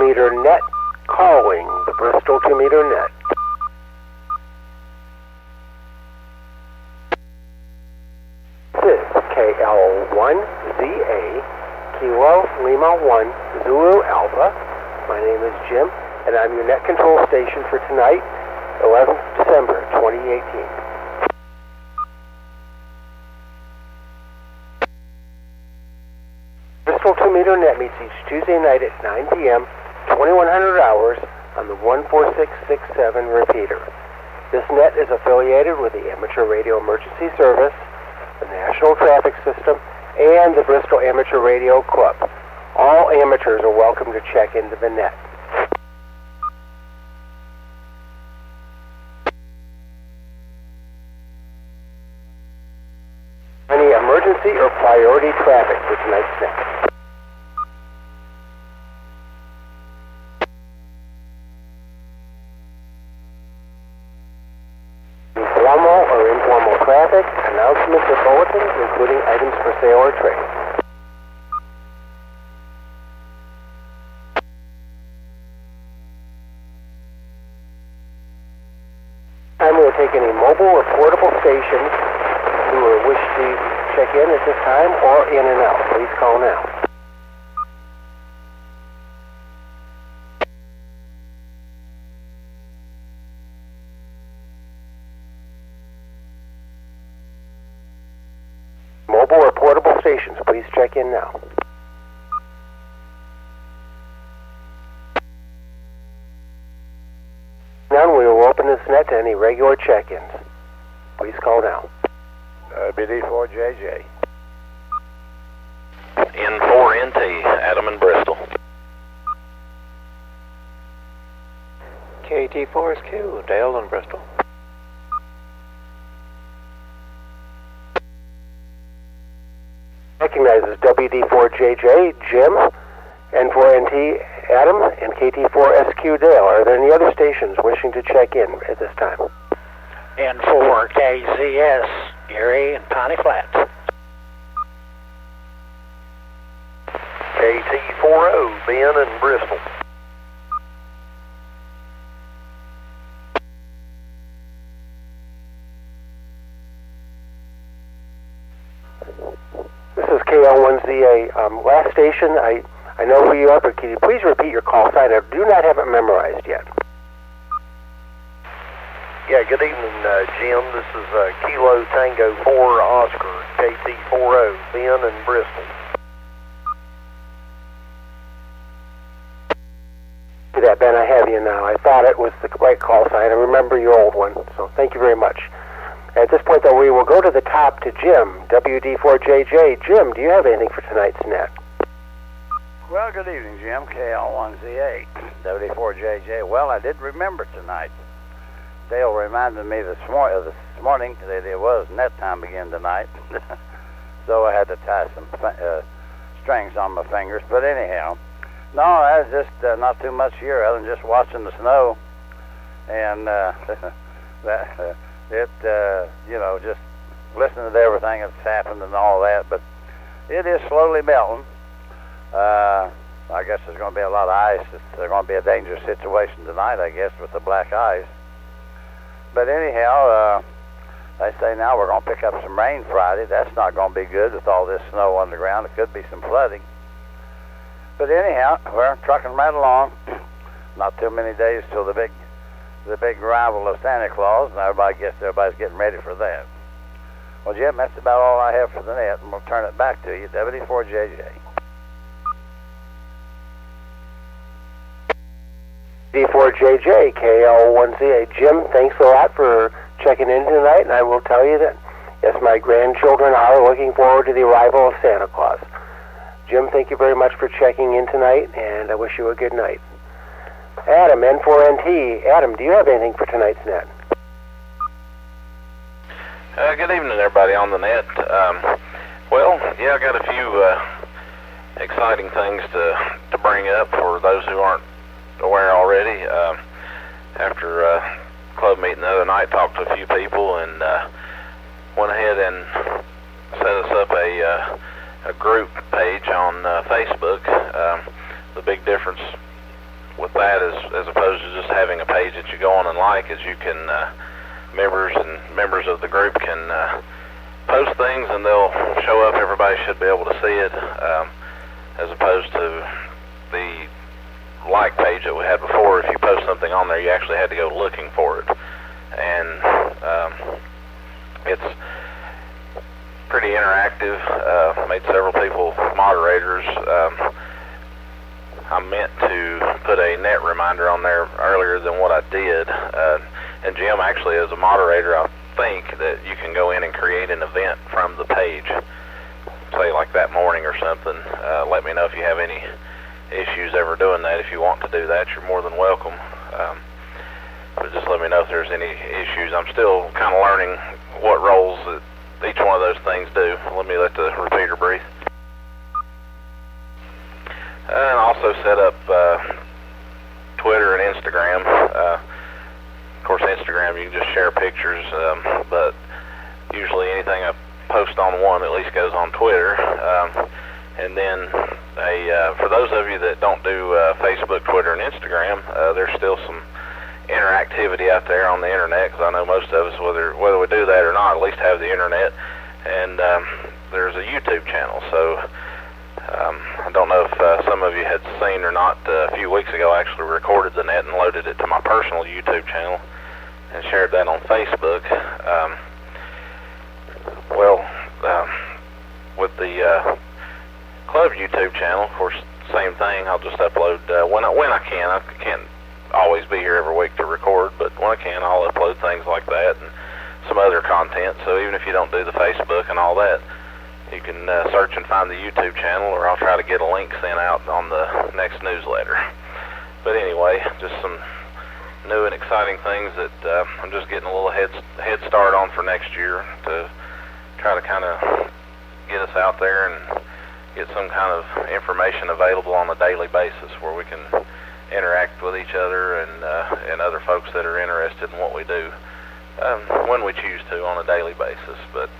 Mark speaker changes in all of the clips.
Speaker 1: 2-meter net calling the Bristol 2-meter net. This is KL1ZA, Kilo Lima 1, Zulu Alpha. My name is Jim, and I'm your net control station for tonight, 11th December 2018. Bristol 2-meter net meets each Tuesday night at 9 p.m., 2100 hours on the 14667 repeater. This net is affiliated with the Amateur Radio Emergency Service, the National Traffic System, and the Bristol Amateur Radio Club. All amateurs are welcome to check into the net. Any emergency or priority traffic for tonight's net? Formal or informal traffic, announcements or bulletins, including items for sale or trade. Time we'll take any mobile or portable stations who wish to check in at this time or in and out. Please call now. Mobile or portable stations, please check in now. Now we will open this net to any regular check-ins. Please call now.
Speaker 2: BD4JJ.
Speaker 3: N4NT, Adam in Bristol.
Speaker 4: KT4SQ, Dale in Bristol.
Speaker 1: Recognizes WD4JJ, Jim, N4NT, Adam, and KT4SQ, Dale. Are there any other stations wishing to check in at this time?
Speaker 5: N4KZS, Gary and Piney Flats.
Speaker 2: KT40, Ben in Bristol.
Speaker 1: This is KL1ZA. Last station, I know who you are, but can you please repeat your call sign? I do not have it memorized yet.
Speaker 2: Yeah, good evening, Jim. This is Kilo Tango 4 Oscar, KT40, Ben in Bristol.
Speaker 1: See that, Ben, I have you now. I thought it was the right call sign. I remember your old one, so thank you very much. At this point, though, we will go to the top to Jim, WD4JJ. Jim, do you have anything for tonight's net?
Speaker 6: Well, good evening, Jim. KL1ZA, WD4JJ. Well, I did remember tonight. Dale reminded me this morning that it was net time again tonight. So I had to tie some strings on my fingers. But anyhow, no, I was just not too much here other than just watching the snow. And just listening to everything that's happened and all that. But it is slowly melting. I guess there's going to be a lot of ice. It's going to be a dangerous situation tonight, I guess, with the black ice. But anyhow, they say now we're going to pick up some rain Friday. That's not going to be good with all this snow on the ground. It could be some flooding. But anyhow, we're trucking right along. Not too many days till the big arrival of Santa Claus, and everybody's getting ready for that. Well, Jim, that's about all I have for the net, and we'll turn it back to you, WD4JJ.
Speaker 1: D4JJ, KL1ZA. Jim, thanks a lot for checking in tonight, and I will tell you that, yes, my grandchildren are looking forward to the arrival of Santa Claus. Jim, thank you very much for checking in tonight, and I wish you a good night. Adam, N4NT. Adam, do you have anything for tonight's net?
Speaker 3: Good evening, everybody on the net. Well, yeah, I got a few exciting things to bring up for those who aren't aware already. After club meeting the other night, talked to a few people and went ahead and set us up a group page on Facebook. The big difference that as opposed to just having a page that you go on and like, is you can members of the group can post things and they'll show up. Everybody should be able to see it, as opposed to the like page that we had before. If you post something on there, you actually had to go looking for it, and it's pretty interactive. Made several people moderators. I meant to put a net reminder on there earlier than what I did, and Jim, actually, as a moderator, I think that you can go in and create an event from the page, say like that morning or something. Let me know if you have any issues ever doing that. If you want to do that, you're more than welcome. But just let me know if there's any issues. I'm still kind of learning what roles that each one of those things do. Let me let the repeater breathe. And also set up Twitter and Instagram. Of course, Instagram, you can just share pictures, but usually anything I post on one at least goes on Twitter. And then for those of you that don't do Facebook, Twitter, and Instagram, there's still some interactivity out there on the internet, because I know most of us, whether we do that or not, at least have the internet. And there's a YouTube channel. So I don't know if some of you had seen or not. A few weeks ago, I actually recorded the net and loaded it to my personal YouTube channel and shared that on Facebook. With the club YouTube channel, of course, same thing. I'll just upload when I can. I can't always be here every week to record, but when I can, I'll upload things like that and some other content. So even if you don't do the Facebook and all that, you can search and find the YouTube channel, or I'll try to get a link sent out on the next newsletter. But anyway, just some new and exciting things that I'm just getting a little head start on for next year, to try to kind of get us out there and get some kind of information available on a daily basis where we can interact with each other and other folks that are interested in what we do, when we choose to, on a daily basis. But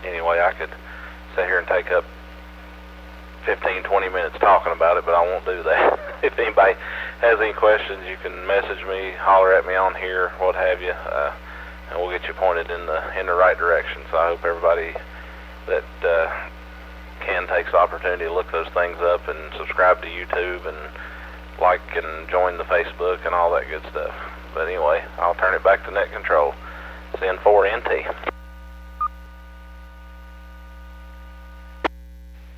Speaker 3: anyway, I could sit here and take up 15-20 minutes talking about it, but I won't do that. If anybody has any questions, you can message me, holler at me on here, what have you, and we'll get you pointed in the right direction. So I hope everybody that can takes the opportunity to look those things up and subscribe to YouTube and like and join the Facebook and all that good stuff. But anyway, I'll turn it back to Net Control. CN4NT.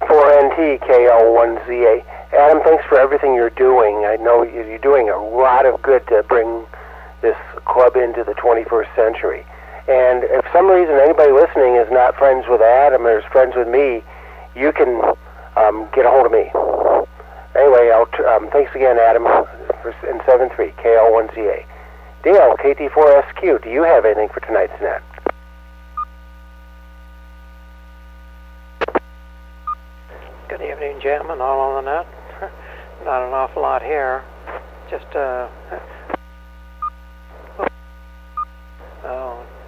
Speaker 1: 4NT KL1ZA. Adam, thanks for everything you're doing. I know you're doing a lot of good to bring this club into the 21st century. And if for some reason anybody listening is not friends with Adam or is friends with me, you can get a hold of me. Anyway, thanks again, Adam, in 73 KL1ZA. Dale, KT4SQ, do you have anything for tonight's net?
Speaker 4: Good evening, Jim, and all on the net. Not an awful lot here. Just,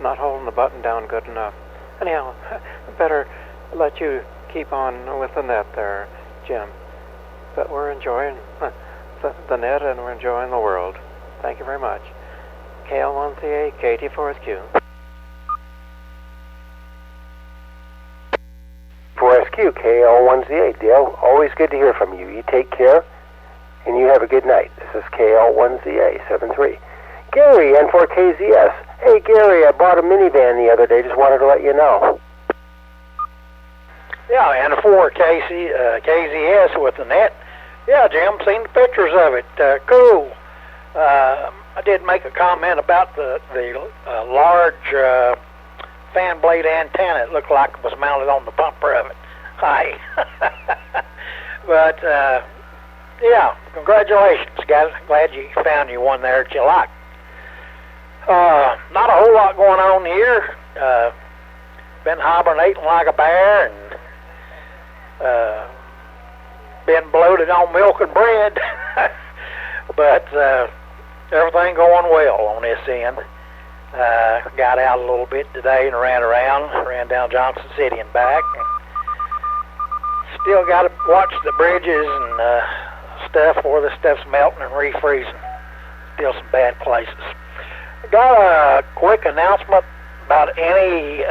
Speaker 4: not holding the button down good enough. Anyhow, better let you keep on with the net there, Jim. But we're enjoying the net, and we're enjoying the world. Thank you very much. KL1CA, KT4SQ.
Speaker 1: 4SQ, KL1ZA. Dale, always good to hear from you. You take care, and you have a good night. This is KL1ZA, 73. Gary, N4KZS. Hey, Gary, I bought a minivan the other day. Just wanted to let you know.
Speaker 5: Yeah, N4KZS with the net. Yeah, Jim, seen the pictures of it. Cool. I did make a comment about the large fan blade antenna. It looked like it was mounted on the bumper of it. Hi. But, yeah, congratulations, guys. Glad you found you one there that you like. Not a whole lot going on here. Been hibernating like a bear and been bloated on milk and bread. But everything going well on this end. Got out a little bit today and ran down Johnson City and back. Still got to watch the bridges and stuff where the stuff's melting and refreezing. Still some bad places. Got a quick announcement about anybody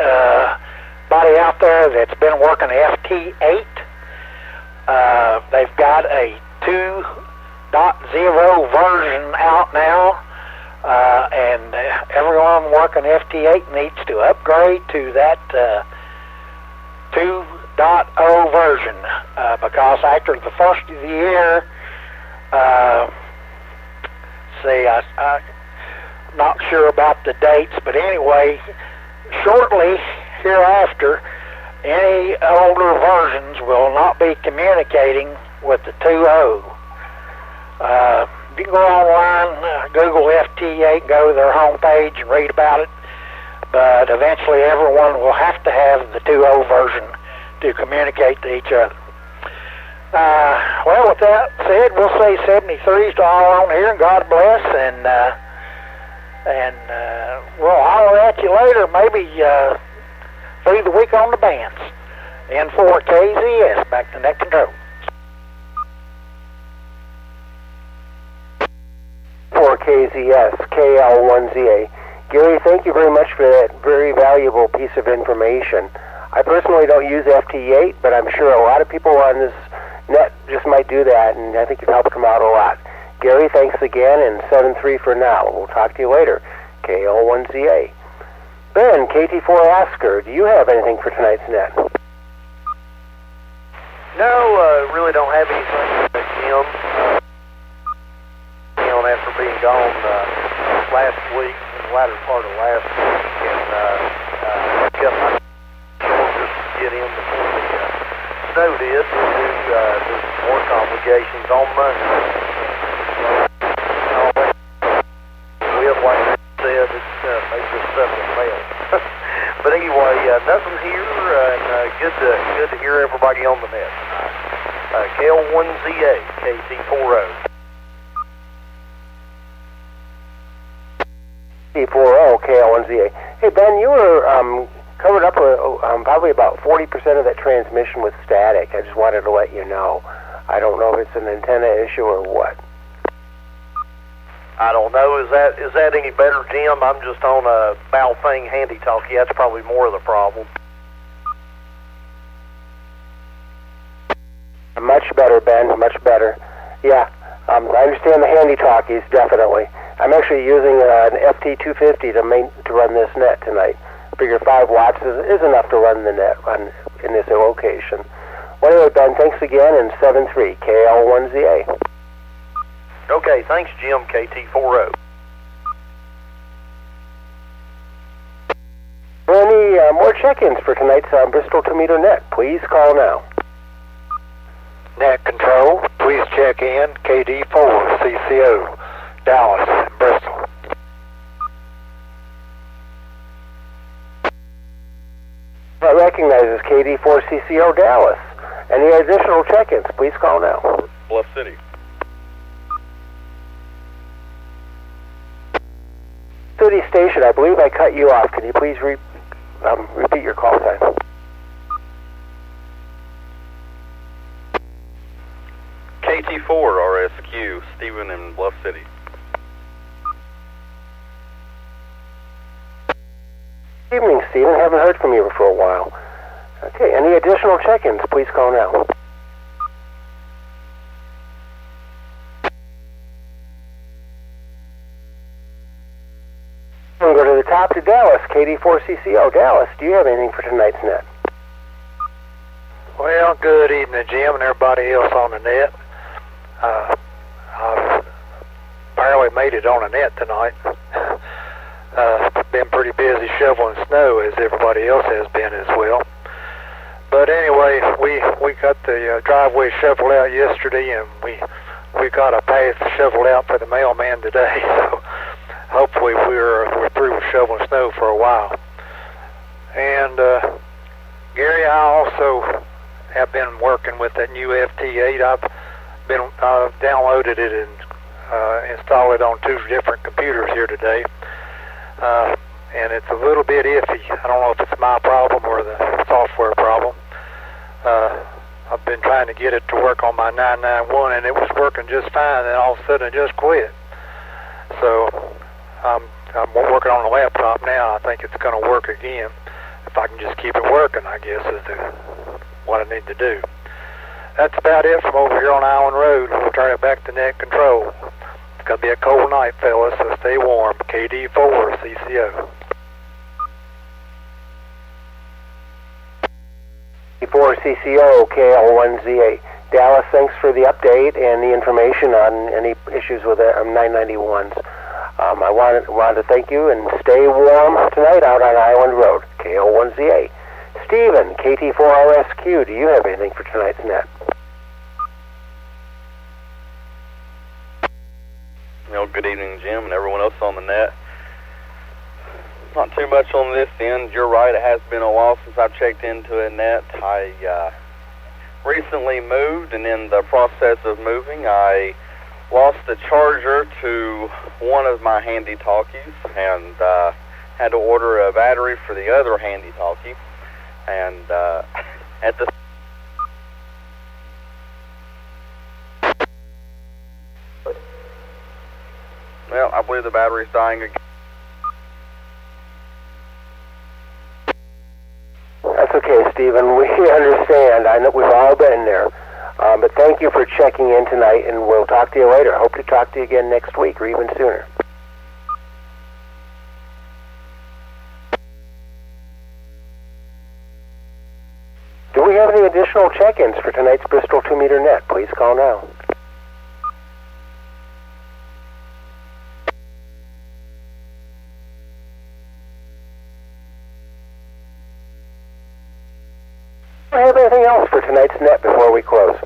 Speaker 5: out there that's been working FT8. They've got a 2.0 version out now, and everyone working FT8 needs to upgrade to that 2.0 version, because after the first of the year, I'm not sure about the dates, but anyway, shortly hereafter, any older versions will not be communicating with the 2.0. You can go online, Google FT8, go to their homepage and read about it, but eventually everyone will have to have the 2.0 version to communicate to each other. Well, with that said, we'll say 73s to all on here, and God bless, and we'll holler at you later, maybe through the week on the bands. N4 KZS, back to net control.
Speaker 1: For KZS, KL1ZA. Gary, thank you very much for that very valuable piece of information. I personally don't use FT8, but I'm sure a lot of people on this net just might do that, and I think you've helped them out a lot. Gary, thanks again, and 7-3 for now. We'll talk to you later. KL1ZA. Ben, KT4 Asker, do you have anything for tonight's net?
Speaker 2: No, really don't have anything, Jim. After being gone last week, the latter part of last week, and kept my just to get in before the snow did. There's more complications on Monday. Like I said, it's maybe just stuff in the mail. But anyway, nothing here, and good to hear everybody on the net. KL1ZA, KT40.
Speaker 1: KT40, KL1ZA. Hey, Ben, you were covered up with probably about 40% of that transmission with static. I just wanted to let you know. I don't know if it's an antenna issue or what.
Speaker 2: I don't know. Is that any better, Jim? I'm just on a Baofeng handy-talkie. That's probably more of the problem.
Speaker 1: Much better, Ben. Much better. Yeah, I understand the handy-talkies, definitely. I'm actually using an FT250 to run this net tonight. I figure 5 watts is enough to run the net in this location. Well, anyway, Ben, thanks again, and 7-3, KL1ZA.
Speaker 2: Okay, thanks, Jim, KT40.
Speaker 1: Any more check-ins for tonight's Bristol 2-meter net? Please call now.
Speaker 4: Net control, please check in KD4 CCO, Dallas, Bristol.
Speaker 1: That recognizes KD4 CCO Dallas. Any additional check-ins? Please call now.
Speaker 7: Bluff City.
Speaker 1: City Station, I believe I cut you off. Can you please repeat your call time?
Speaker 7: KT4 RSQ, Stephen in Bluff City.
Speaker 1: Evening, Stephen. Haven't heard from you for a while. Okay, any additional check-ins? Please call now. We'll go to the top to Dallas, KD4CCO. Dallas, do you have anything for tonight's net?
Speaker 4: Well, good evening, Jim, and everybody else on the net. I've barely made it on the net tonight. Been pretty busy shoveling snow, as everybody else has been as well. But anyway, we got the driveway shoveled out yesterday, and we got a path shoveled out for the mailman today. So hopefully we're through with shoveling snow for a while. And Gary, I also have been working with that new FT8. I've downloaded it and installed it on 2 different computers here today. And it's a little bit iffy. I don't know if it's my problem or the software problem.
Speaker 5: I've been trying to get it to work on my 991, and it was working just fine, and then all of a sudden it just quit. So I'm working on the laptop now. I think it's going to work again. If I can just keep it working, I guess, is what I need to do. That's about it from over here on Island Road. We'll turn it back to net control. It's going to be a cold night, fellas, so stay warm. KD4, CCO.
Speaker 1: 4 CCO, KL1ZA. Dallas, thanks for the update and the information on any issues with the 991s. I wanted to thank you, and stay warm tonight out on Island Road, KL1ZA. Stephen, KT4RSQ, do you have anything for tonight's net?
Speaker 7: Well, good evening, Jim, and everyone else on the net. Not too much on this end. You're right, it has been a while since I've checked into a net. I recently moved, and in the process of moving, I lost the charger to one of my handy talkies, and had to order a battery for the other handy talkie. And at the well, I believe the battery's dying again.
Speaker 1: That's okay, Stephen. We understand. I know we've all been there. But thank you for checking in tonight, and we'll talk to you later. Hope to talk to you again next week or even sooner. Do we have any additional check-ins for tonight's Bristol 2-meter net? Please call now. Do we have anything else for tonight's net before we close?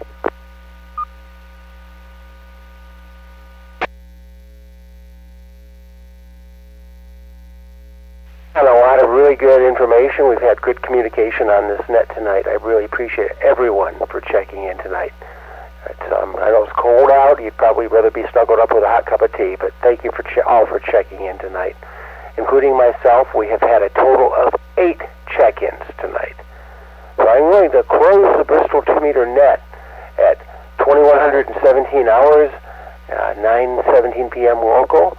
Speaker 1: And a lot of really good information. We've had good communication on this net tonight. I really appreciate everyone for checking in tonight. I know it's cold out. You'd probably rather be snuggled up with a hot cup of tea, but thank you for all for checking in tonight. Including myself, we have had a total of 8 check-ins tonight. So I'm going to close the Bristol 2-meter net at 2117 hours, 9:17 p.m. local,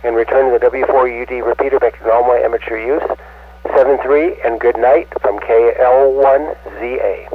Speaker 1: and return to the W4UD repeater back to normal amateur use. 7-3 and good night from KL1ZA.